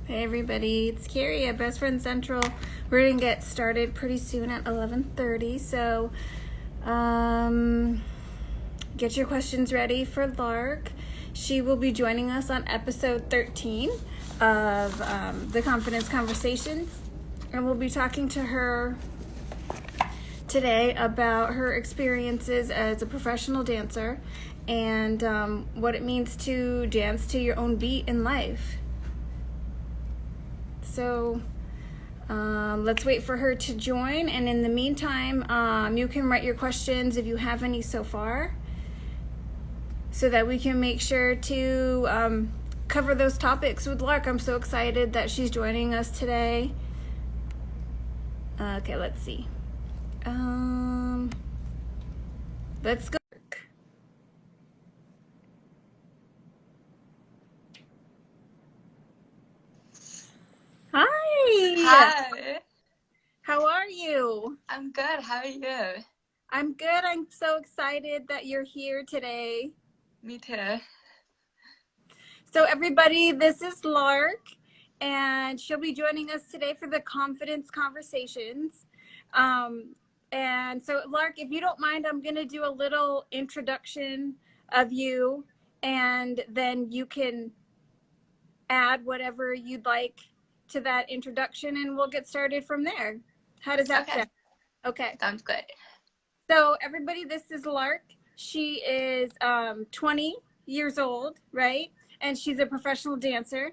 Hey everybody, it's Carrie at Best Friend Central. We're gonna get started pretty soon at 11:30, so get your questions ready for Lark. She will be joining us on episode 13 of the Confidence Conversations, and we'll be talking to her today about her experiences as a professional dancer and what it means to dance to your own beat in life. So let's wait for her to join, and in the meantime, you can write your questions if you have any so far, so that we can make sure to cover those topics with Lark. I'm so excited that she's joining us today. Okay, let's see. Let's go. Hi. Hi. How are you? I'm good. How are you? I'm good. I'm so excited that you're here today. Me too. So everybody, this is Lark, and she'll be joining us today for the Confidence Conversations. And so Lark, if you don't mind, I'm going to do a little introduction of you, and then you can add whatever you'd like to that introduction, and we'll get started from there. How does that sound? Okay. Sounds good. So everybody, this is Lark. She is 20 years old, right? And she's a professional dancer.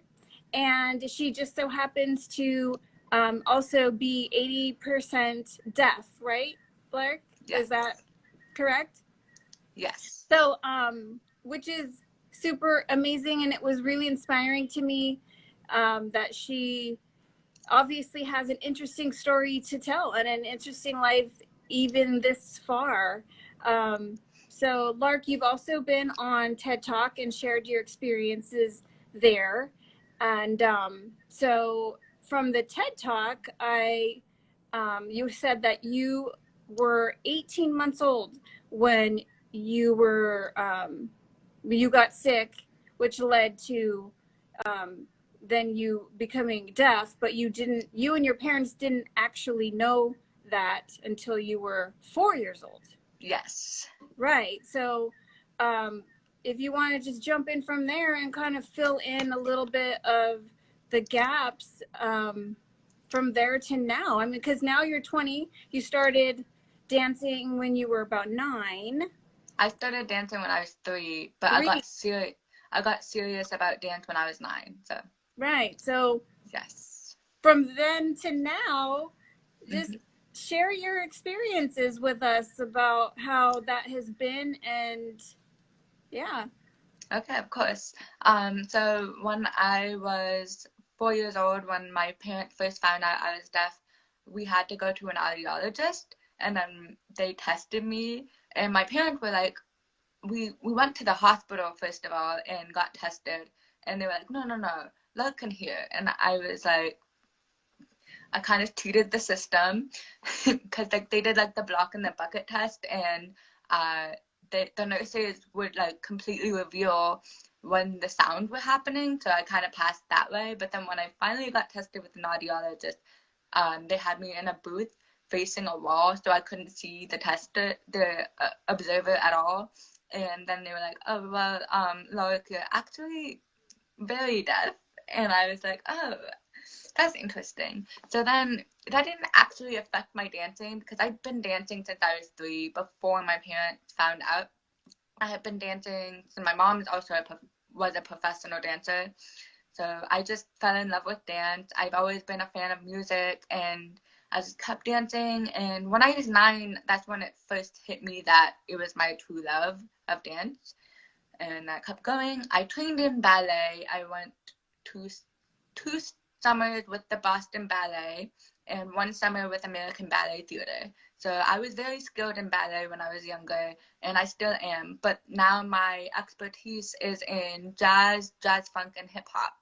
And she just so happens to also be 80% deaf, right, Lark? Yes. Is that correct? Yes. So, which is super amazing. And it was really inspiring to me that she obviously has an interesting story to tell and an interesting life even this far. So Lark, you've also been on TED Talk and shared your experiences there. And so from the TED Talk, you said that you were 18 months old when you got sick, which led to then you becoming deaf, but you and your parents didn't actually know that until you were 4 years old. Yes. Right. So if you want to just jump in from there and kind of fill in a little bit of the gaps from there to now. I mean, because now you're 20, you started dancing when you were about 9. I started dancing when I was 3, but 3. I got serious about dance when I was 9. So. Right. So. Yes. From then to now, just share your experiences with us about how that has been, and yeah. Okay, of course. So when I was 4 years old, when my parents first found out I was deaf, we had to go to an audiologist, and then they tested me, and my parents were like, we went to the hospital first of all and got tested, and they were like, no, Lark can hear. And I was like, I kind of cheated the system because like they did like the block and the bucket test, and the nurses would like completely reveal when the sounds were happening, so I kind of passed that way. But then when I finally got tested with an audiologist, they had me in a booth facing a wall, so I couldn't see the observer at all. And then they were like, oh, well, Lark, you're actually very deaf. And I was like, oh, that's interesting. So then that didn't actually affect my dancing because I'd been dancing since I was 3 before my parents found out. I had been dancing, so my mom is also was a professional dancer. So I just fell in love with dance. I've always been a fan of music, and I just kept dancing. And when I was 9, that's when it first hit me that it was my true love of dance. And I kept going. I trained in ballet. I went to 2 summers with the Boston Ballet and 1 summer with American Ballet Theater. So I was very skilled in ballet when I was younger, and I still am. But now my expertise is in jazz, funk, and hip hop.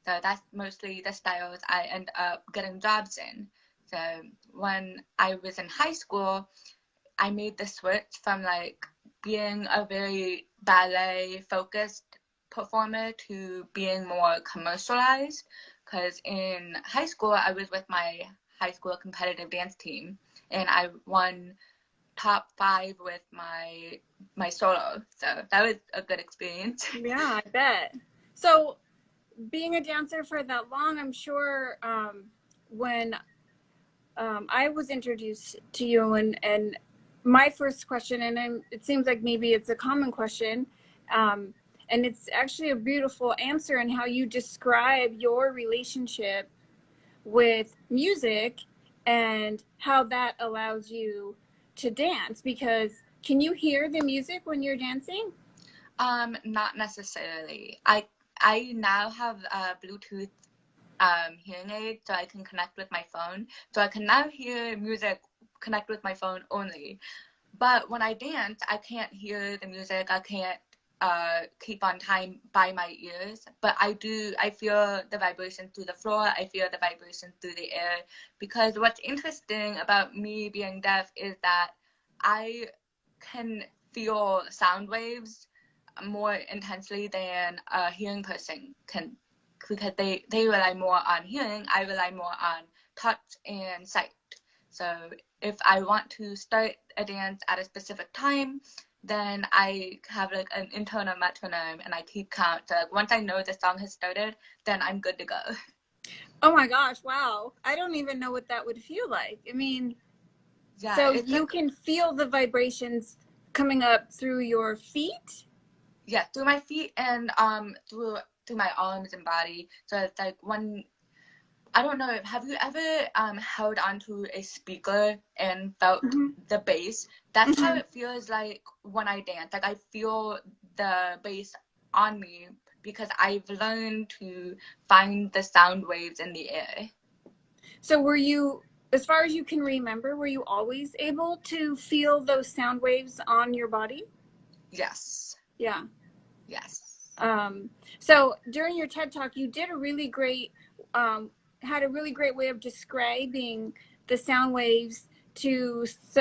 So that's mostly the styles I end up getting jobs in. So when I was in high school, I made the switch from like being a very ballet focused performer to being more commercialized. Because in high school, I was with my high school competitive dance team, and I won top 5 with my solo. So that was a good experience. Yeah, I bet. So being a dancer for that long, I'm sure when I was introduced to you, and my first question, and it seems like maybe it's a common question, and it's actually a beautiful answer in how you describe your relationship with music and how that allows you to dance. Because can you hear the music when you're dancing? Not necessarily. I now have a Bluetooth hearing aid, so I can connect with my phone. So I can now hear music, connect with my phone only. But when I dance, I can't hear the music. I can't keep on time by my ears. But I feel the vibration through the floor. I feel the vibration through the air. Because what's interesting about me being deaf is that I can feel sound waves more intensely than a hearing person can, because they rely more on hearing. I rely more on touch and sight. So if I want to start a dance at a specific time, then I have like an internal metronome and I keep count. So like, once I know the song has started, then I'm good to go. Oh my gosh, wow. I don't even know what that would feel like. I mean, Yeah, so it's you like, can feel the vibrations coming up through your feet? yeah, through my feet and through my arms and body. So it's like when, I don't know, have you ever held onto a speaker and felt Mm-hmm. the bass? That's how Mm-hmm. it feels like when I dance. Like I feel the bass on me because I've learned to find the sound waves in the air. So were you, as far as you can remember, were you always able to feel those sound waves on your body? Yes. Yeah. Yes. So during your TED Talk, you did a really great, had a really great way of describing the sound waves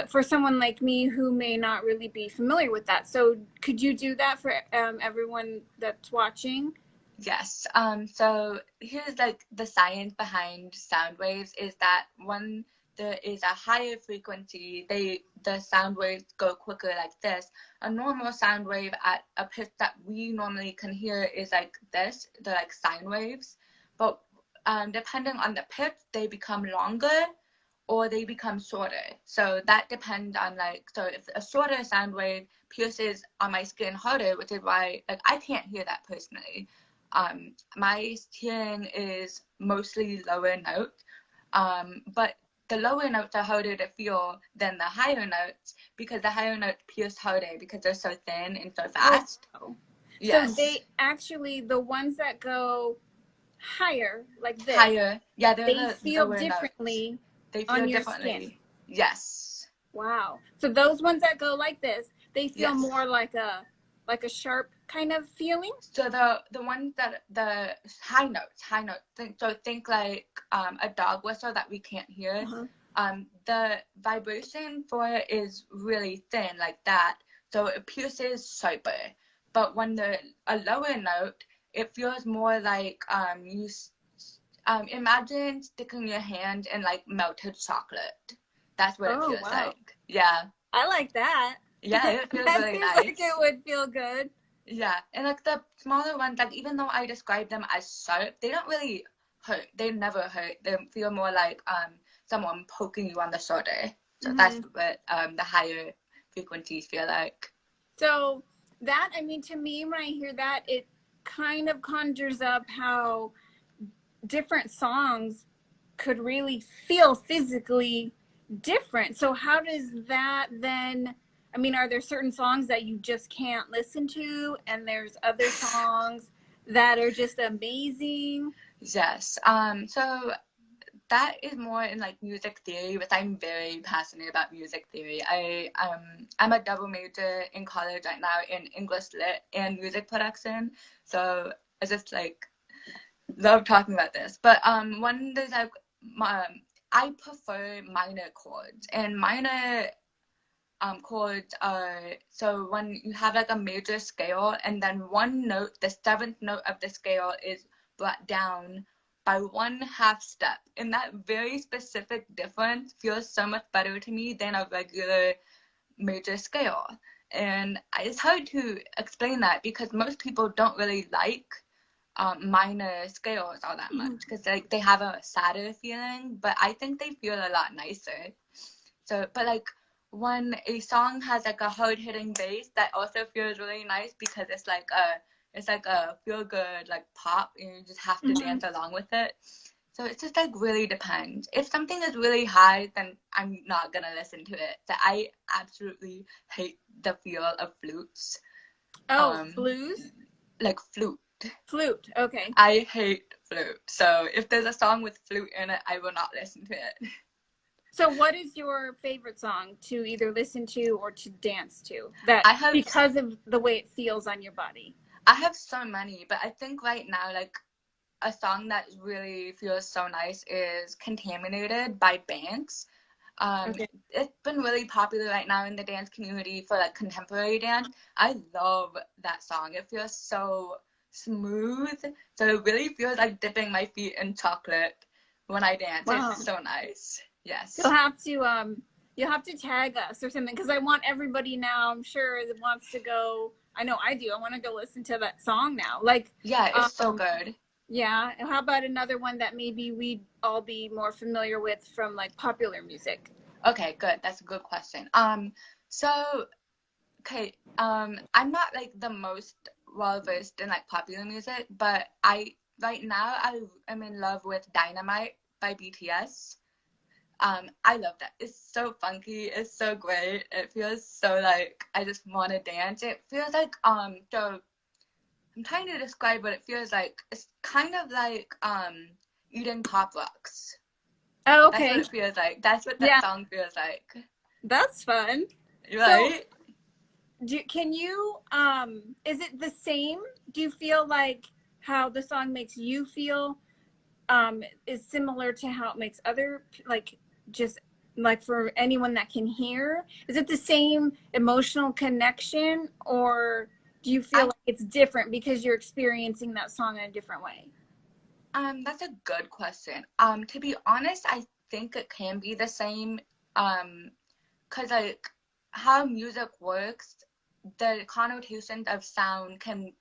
for someone like me who may not really be familiar with that. So could you do that for everyone that's watching? Yes. So here's like the science behind sound waves is that when there is a higher frequency, the sound waves go quicker like this. A normal sound wave at a pitch that we normally can hear is like this, the like sine waves. But depending on the pitch, they become longer or they become shorter. So that depends on like, so if a shorter sound wave pierces on my skin harder, which is why like I can't hear that personally. My hearing is mostly lower notes, but the lower notes are harder to feel than the higher notes because the higher notes pierce harder because they're so thin and so fast. Oh. Yes. So they actually, the ones that go higher like this, Higher. Yeah, they're they the feel lower differently notes. They on feel your skin. differently. Yes. Wow. So those ones that go like this, they feel Yes. more like a sharp kind of feeling? So the ones that the high notes, think like a dog whistle that we can't hear. Uh-huh. The vibration for it is really thin like that, so it pierces sharper. But when a lower note, it feels more like you imagine sticking your hand in like melted chocolate. That's what it Oh, feels wow. like. Yeah. I like that. Yeah, it feels That really seems nice. like it would feel good. Yeah, and like the smaller ones, like even though I describe them as sharp, they don't really hurt. They never hurt. They feel more like someone poking you on the shoulder. So that's what the higher frequencies feel like. So that, I mean, to me, when I hear that, it kind of conjures up how different songs could really feel physically different. So how does that then, I mean, are there certain songs that you just can't listen to and there's other songs that are just amazing? Yes. So that is more in like music theory, but I'm very passionate about music theory. I'm a double major in college right now in English lit and music production. So I just like love talking about this. But when there's like I prefer minor chords, and minor chords are, so when you have like a major scale and then one note, the seventh note of the scale is brought down by 1/2 step. And that very specific difference feels so much better to me than a regular major scale. And it's hard to explain that because most people don't really like minor scales all that much because like they have a sadder feeling, but I think they feel a lot nicer. So, but like when a song has like a hard-hitting bass, that also feels really nice because it's like a feel-good like pop, and you just have to dance along with it. So it just like really depends. If something is really high, then I'm not gonna listen to it. So I absolutely hate the feel of flutes. Oh, blues? Like flute. Flute, okay. I hate flute. So if there's a song with flute in it, I will not listen to it. So what is your favorite song to either listen to or to dance to? Because of the way it feels on your body. I have so many, but I think right now, like, a song that really feels so nice is Contaminated by Banks. Okay. It's been really popular right now in the dance community for like contemporary dance. I love that song. It feels so smooth. So it really feels like dipping my feet in chocolate when I dance. Wow. It's so nice. Yes. You'll have to tag us or something because I want everybody now, I'm sure, that wants to go. I know I do. I want to go listen to that song now. Like, yeah, it's so good. Yeah. How about another one that maybe we'd all be more familiar with from like popular music? Okay, good. That's a good question. So, okay, I'm not like the most well versed in like popular music, but right now I am in love with Dynamite by BTS. I love that. It's so funky. It's so great. It feels so like I just want to dance. It feels like so I'm trying to describe what it feels like. It's kind of like eating Pop Rocks. Oh, okay. That's what it feels like. That's what that song feels like. That's fun. Right? So, can you is it the same? Do you feel like how the song makes you feel is similar to how it makes other, like, just like for anyone that can hear? Is it the same emotional connection, or do you feel like it's different because you're experiencing that song in a different way? That's a good question. To be honest, I think it can be the same. 'Cause like how music works, the connotations of sound can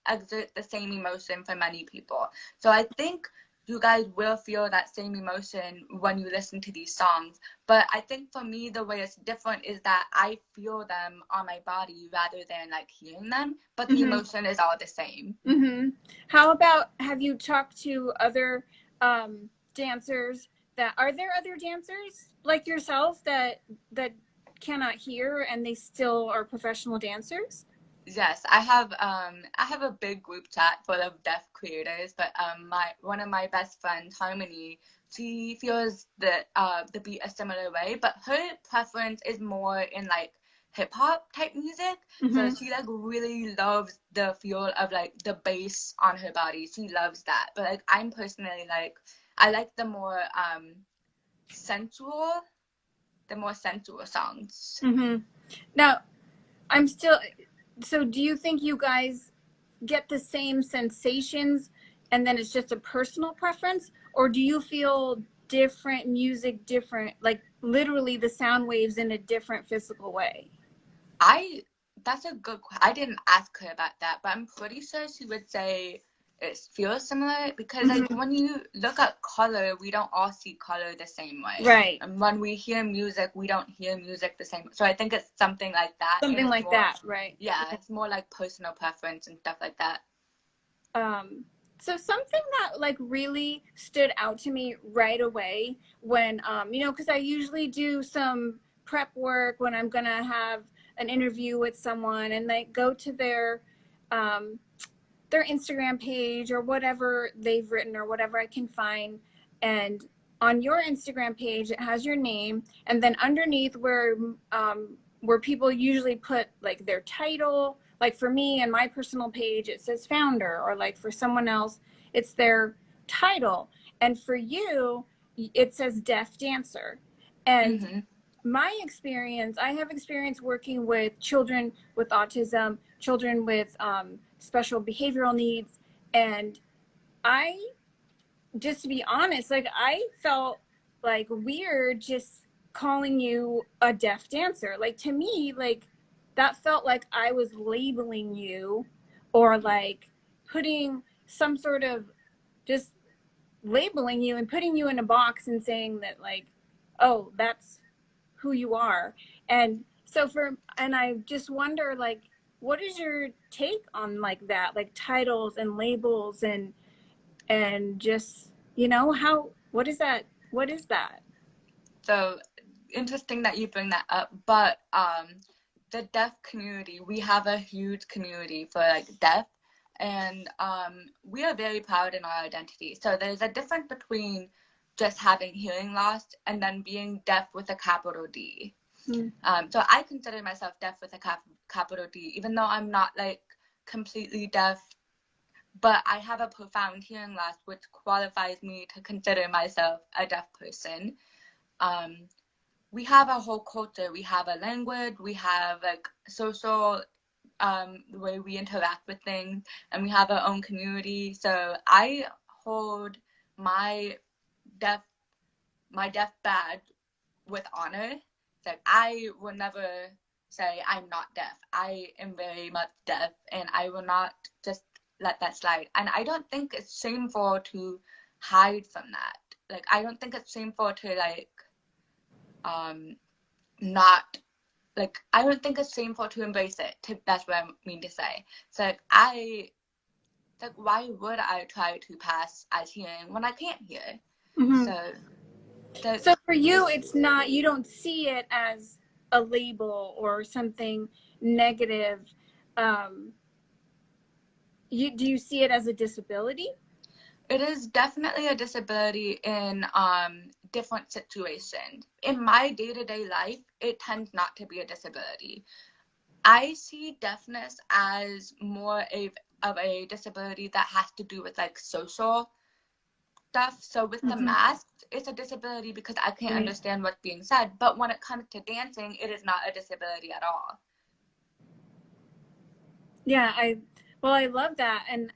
exert the same emotion for many people. So I think you guys will feel that same emotion when you listen to these songs. But I think for me, the way it's different is that I feel them on my body rather than like hearing them, but the emotion is all the same. How about, have you talked to other dancers are there other dancers like yourself that cannot hear and they still are professional dancers? Yes, I have a big group chat full of deaf creators, but one of my best friends, Harmony, she feels that the beat a similar way, but her preference is more in like hip hop type music. So she like really loves the feel of like the bass on her body. She loves that. But like I'm personally like I like the more sensual songs. Now, so do you think you guys get the same sensations and then it's just a personal preference, or do you feel different music, different, like literally the sound waves in a different physical way? That's a good question. I didn't ask her about that, but I'm pretty sure she would say it feels similar because like when you look at color, we don't all see color the same way. Right. And when we hear music, we don't hear music the same. So I think it's something like that. Something like that, right. Yeah, it's more like personal preference and stuff like that. So something that like really stood out to me right away when, because I usually do some prep work when I'm going to have an interview with someone, and they go to their Instagram page or whatever they've written or whatever I can find. And on your Instagram page, it has your name. And then underneath where people usually put like their title, like for me and my personal page, it says founder, or like for someone else, it's their title. And for you, it says deaf dancer. And my experience, I have experience working with children with autism, children with special behavioral needs, and I, just to be honest, like I felt like weird just calling you a deaf dancer. Like to me, like that felt like I was labeling you, or like putting some sort of, just labeling you and putting you in a box and saying that, like, oh, that's who you are. And so and I just wonder, like, what is your take on like that, like titles and labels and just, how, what is that? So interesting that you bring that up, but the deaf community, we have a huge community for like deaf, and we are very proud in our identity. So there's a difference between just having hearing loss and then being deaf with a capital D. So I consider myself deaf with a capital D, even though I'm not like completely deaf, but I have a profound hearing loss, which qualifies me to consider myself a deaf person. We have a whole culture, we have a language, we have like social, the way we interact with things, and we have our own community. So I hold my deaf badge with honor. Like I will never say I'm not deaf. I am very much deaf, and I will not just let that slide. And I don't think it's shameful to hide from that. Like I don't think it's shameful to like not, like I don't think it's shameful to embrace it. That's what I mean to say. So why would I try to pass as hearing when I can't hear? Mm-hmm. So for you, it's not, you don't see it as a label or something negative. Do you see it as a disability? It is definitely a disability in different situations. In my day-to-day life, it tends not to be a disability. I see deafness as more of a disability that has to do with like social stuff. So with the mask, it's a disability because I can't understand what's being said. But when it comes to dancing, it is not a disability at all. Yeah, I love that. And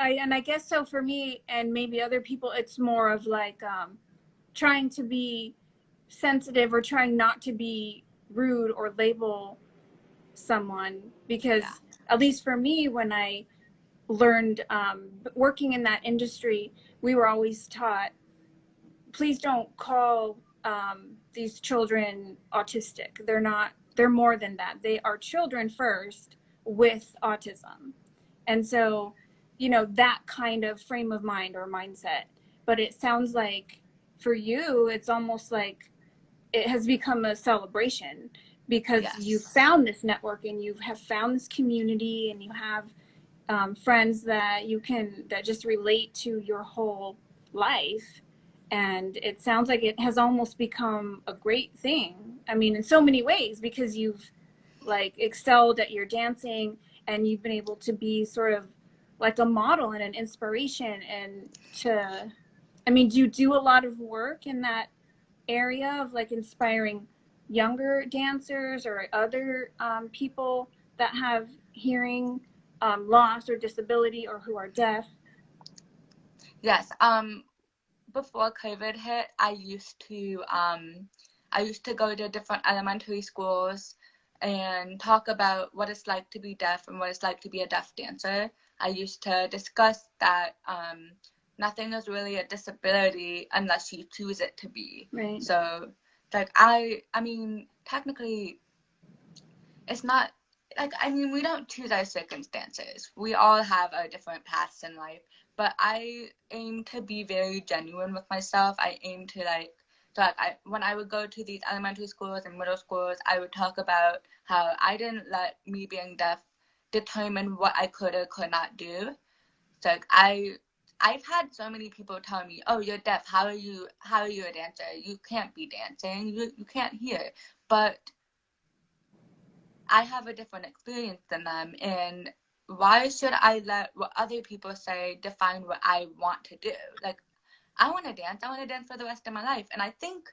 I guess so for me and maybe other people, it's more of like trying to be sensitive or trying not to be rude or label someone, because at least for me, when I learned working in that industry, we were always taught, please don't call these children autistic. They're more than that. They are children first with autism. And so, that kind of frame of mind or mindset. But it sounds like for you, it's almost like it has become a celebration, because you found this network and you have found this community, and you have friends that just relate to your whole life. And it sounds like it has almost become a great thing. I mean, in so many ways, because you've like excelled at your dancing, and you've been able to be sort of like a model and an inspiration. And do you do a lot of work in that area of like inspiring younger dancers or other people that have hearing loss or disability, or who are deaf? Yes. Before COVID hit, I used to go to different elementary schools and talk about what it's like to be deaf and what it's like to be a deaf dancer. I used to discuss that nothing is really a disability unless you choose it to be. Right. So, like, I mean, technically, it's not, like, I mean, we don't choose our circumstances. We all have our different paths in life. But I aim to be very genuine with myself. I aim to, like, so when I would go to these elementary schools and middle schools, I would talk about how I didn't let me being deaf determine what I could or could not do. So like, I've had so many people tell me, "Oh, you're deaf. How are you a dancer? You can't be dancing. You can't hear." But I have a different experience than them, and why should I let what other people say define what I want to do? Like, I want to dance for the rest of my life. And I think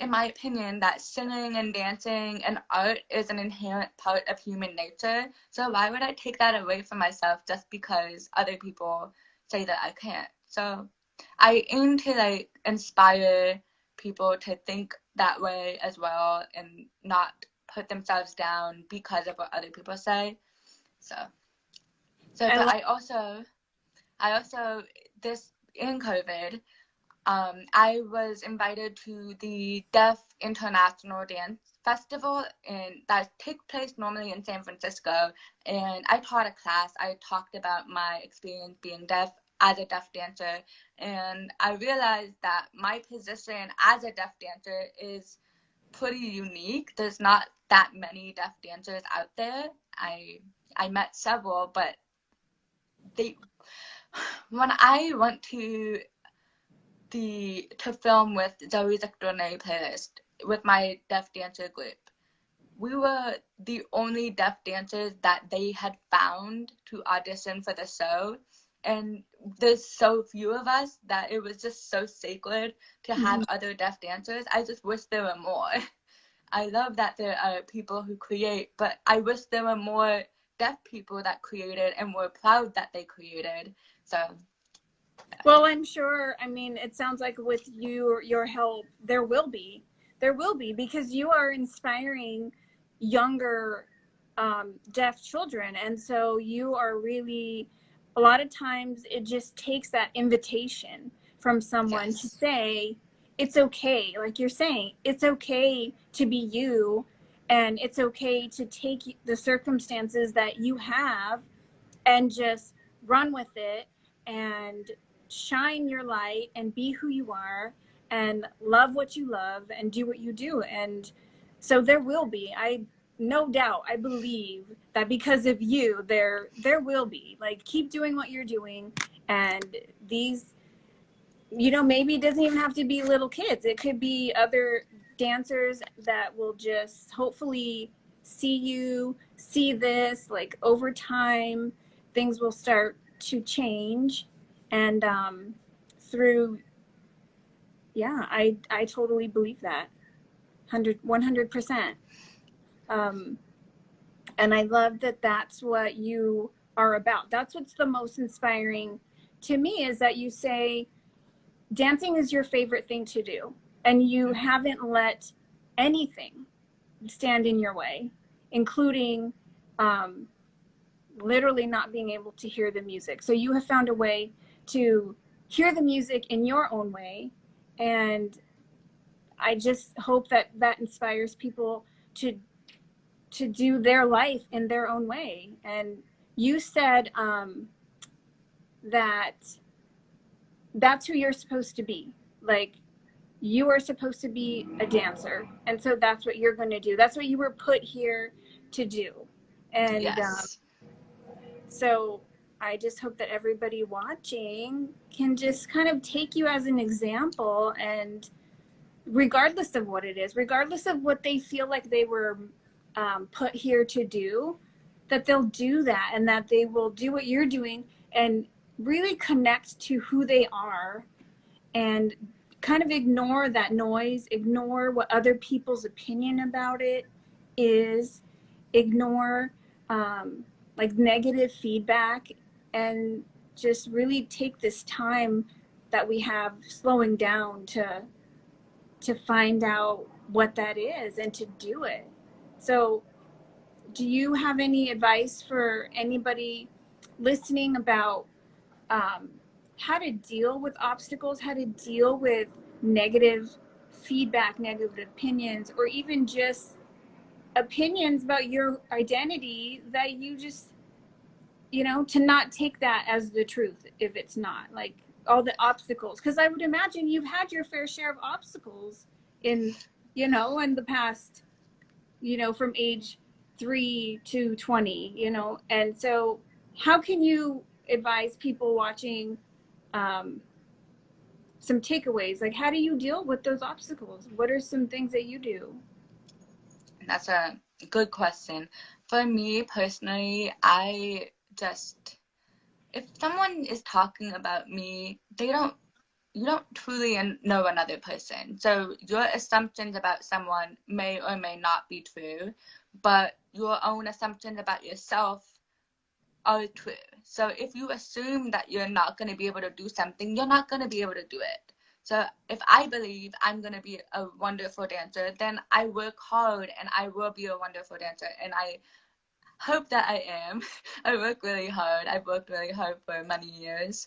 in my opinion, that singing and dancing and art is an inherent part of human nature. So why would I take that away from myself just because other people say that I can't? So I aim to like inspire people to think that way as well and not put themselves down because of what other people say. So I but love I also this in COVID, I was invited to the Deaf International Dance Festival, and that takes place normally in San Francisco. And I taught a class. I talked about my experience being deaf as a deaf dancer, and I realized that my position as a deaf dancer is pretty unique. There's not that many deaf dancers out there. I met several, but they when I went to film with Zoe's Extraordinary Playlist with my deaf dancer group. We were the only deaf dancers that they had found to audition for the show. And there's so few of us that it was just so sacred to have other deaf dancers. I just wish there were more. I love that there are people who create, but I wish there were more deaf people that created and were proud that they created. So Well, I'm sure. I mean, it sounds like with your help, there will be, because you are inspiring younger deaf children, and so you are really. A lot of times, it just takes that invitation from someone to yes. say, "It's okay." Like you're saying, it's okay to be you, and it's okay to take the circumstances that you have and just run with it and shine your light and be who you are and love what you love and do what you do. And so there will be, I no doubt, I believe that because of you, there will be, like, keep doing what you're doing. And these, maybe it doesn't even have to be little kids. It could be other dancers that will just hopefully see this, like, over time things will start to change. And through, yeah, I totally believe that 100%. And I love that that's what you are about. That's what's the most inspiring to me, is that you say dancing is your favorite thing to do, and you haven't let anything stand in your way, including literally not being able to hear the music. So you have found a way to hear the music in your own way. And I just hope that that inspires people to do their life in their own way. And you said that that's who you're supposed to be. Like, you are supposed to be a dancer, and so that's what you're going to do. That's what you were put here to do. And Yes. so I just hope that everybody watching can just kind of take you as an example, and regardless of what it is, regardless of what they feel like they were put here to do, that they'll do that, and that they will do what you're doing and really connect to who they are, and kind of ignore that noise, ignore what other people's opinion about it is, ignore like negative feedback, and just really take this time that we have slowing down to find out what that is and to do it. So do you have any advice for anybody listening about how to deal with obstacles, how to deal with negative feedback, negative opinions, or even just opinions about your identity that you just, to not take that as the truth if it's not, like, all the obstacles? Because I would imagine you've had your fair share of obstacles in, in the past, from age 3 to 20, and so how can you advise people watching some takeaways? Like, how do you deal with those obstacles? What are some things that you do? That's a good question. For me personally, if someone is talking about me, they don't you don't truly know another person. So your assumptions about someone may or may not be true, but your own assumptions about yourself are true. So if you assume that you're not going to be able to do something, you're not going to be able to do it. So if I believe I'm going to be a wonderful dancer, then I work hard and I will be a wonderful dancer. And I hope that I am. I work really hard. I've worked really hard for many years.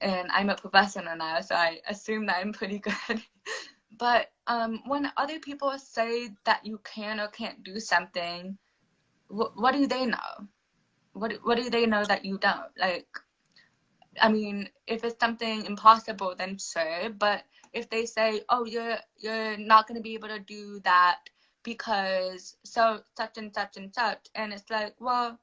And I'm a professional now, so I assume that I'm pretty good. But when other people say that you can or can't do something, what do they know? What do they know that you don't? Like, I mean, if it's something impossible, then sure. But if they say, "Oh, you're not gonna be able to do that because so such and such and such," and it's like, well,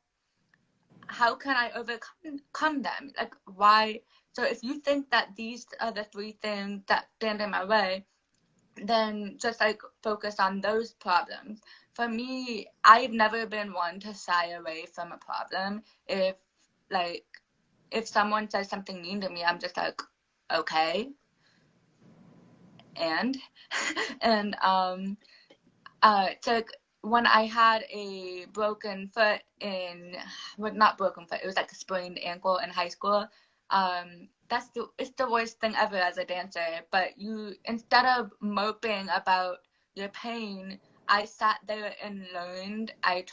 how can I overcome them? Like, why? So if you think that these are the three things that stand in my way, then just like focus on those problems. For me, I've never been one to shy away from a problem. Like if someone says something mean to me, I'm just like, okay, and and so when I had a broken foot well, not broken foot, it was like a sprained ankle in high school. It's the worst thing ever as a dancer. But instead of moping about your pain, I sat there and learned. I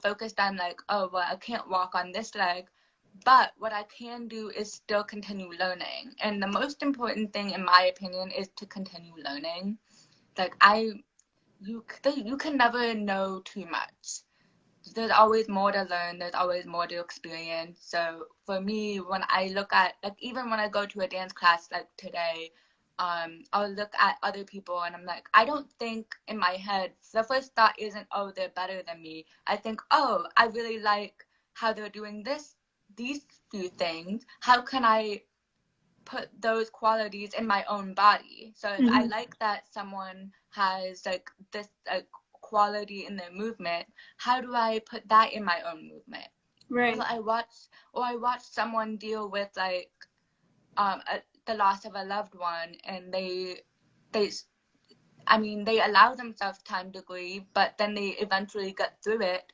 focused on like, oh, well, I can't walk on this leg, but what I can do is still continue learning. And the most important thing, in my opinion, is to continue learning. Like you can never know too much. There's always more to learn. There's always more to experience. So for me, when I look at, like, even when I go to a dance class like today, I'll look at other people and I'm like, I don't think in my head, the first thought isn't, oh, they're better than me. I think, oh, I really like how they're doing these few things. How can I put those qualities in my own body? So if I like that someone has like this quality in their movement, how do I put that in my own movement? Right. I watch someone deal with like the loss of a loved one, and they allow themselves time to grieve, but then they eventually get through it.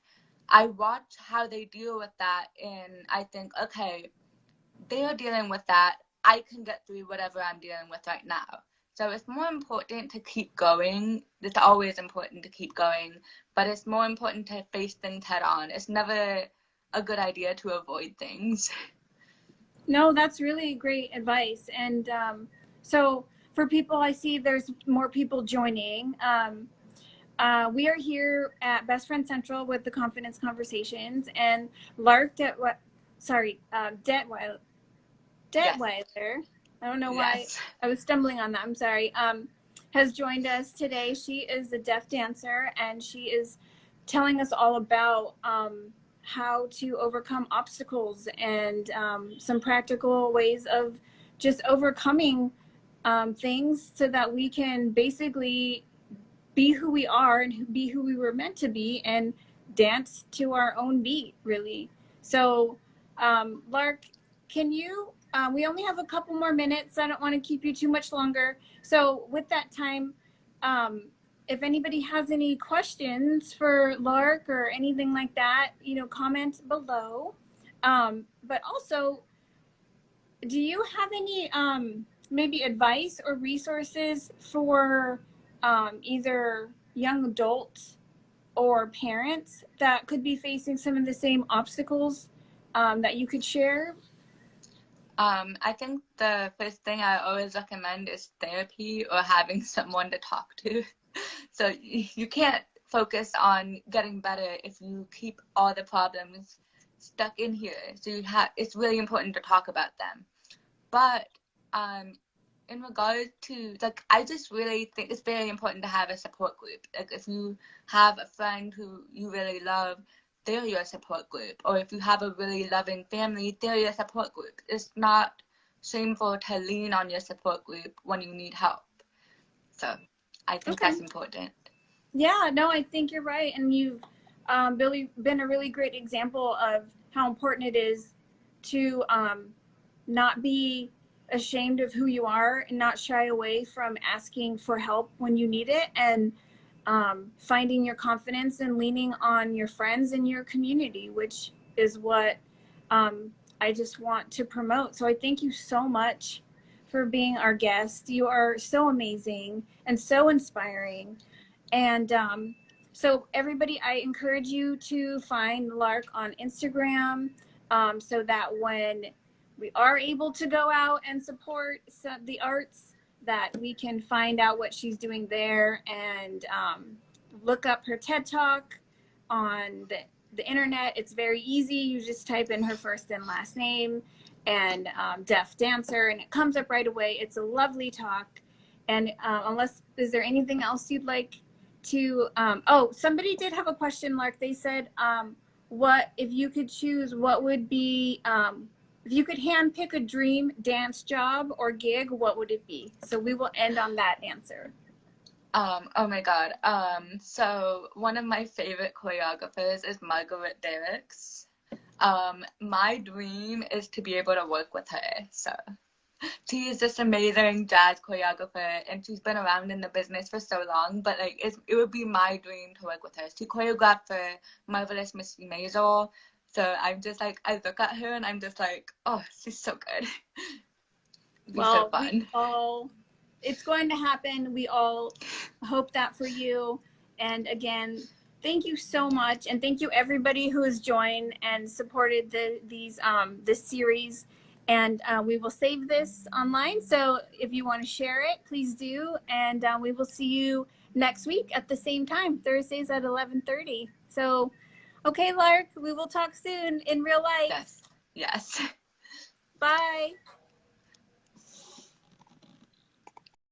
I watch how they deal with that, and I think, okay, they are dealing with that. I can get through whatever I'm dealing with right now. So it's more important to keep going. It's always important to keep going, but it's more important to face things head on. It's never a good idea to avoid things. No, that's really great advice. And so for people, I see there's more people joining. We are here at Best Friend Central with the Confidence Conversations, and Lark Detweiler. I don't know why I was stumbling on that. I'm sorry. Has joined us today. She is a deaf dancer, and she is telling us all about how to overcome obstacles and some practical ways of just overcoming things so that we can basically be who we are and be who we were meant to be and dance to our own beat, really. So, Lark, can you, we only have a couple more minutes. I don't want to keep you too much longer. So with that time, if anybody has any questions for Lark or anything like that, comment below. But also, do you have any maybe advice or resources for either young adults or parents that could be facing some of the same obstacles that you could share? I think the first thing I always recommend is therapy or having someone to talk to. So you can't focus on getting better if you keep all the problems stuck in here. So it's really important to talk about them. But in regards to, like, I just really think it's very important to have a support group. Like, if you have a friend who you really love, they're your support group. Or if you have a really loving family, they're your support group. It's not shameful to lean on your support group when you need help. So I think that's important. Yeah, no, I think you're right. And you've Billy been a really great example of how important it is to not be ashamed of who you are and not shy away from asking for help when you need it, and finding your confidence and leaning on your friends and your community, which is what I just want to promote. So I thank you so much for being our guest. You are so amazing and so inspiring. And so, everybody, I encourage you to find Lark on Instagram, so that when we are able to go out and support the arts, that we can find out what she's doing there, and look up her TED Talk on the internet. It's very easy. You just type in her first and last name and Deaf Dancer, and it comes up right away. It's a lovely talk. And is there anything else you'd like to somebody did have a question, Lark. They said, what if you could choose, what would be if you could hand pick a dream dance job or gig, what would it be? So we will end on that answer. Oh my God. So one of my favorite choreographers is Margaret Derricks. My dream is to be able to work with her. So she is this amazing jazz choreographer, and she's been around in the business for so long, but like it would be my dream to work with her. She choreographed for Marvelous Mrs. Maisel, so I'm just like, I look at her and I'm just like, oh, she's so good. It'd be so fun. It's going to happen. We all hope that for you. And again, thank you so much, and thank you everybody who has joined and supported this series. And we will save this online, so if you want to share it, please do. And we will see you next week at the same time, Thursdays at 11:30. So, okay, Lark, we will talk soon in real life. Yes. Bye.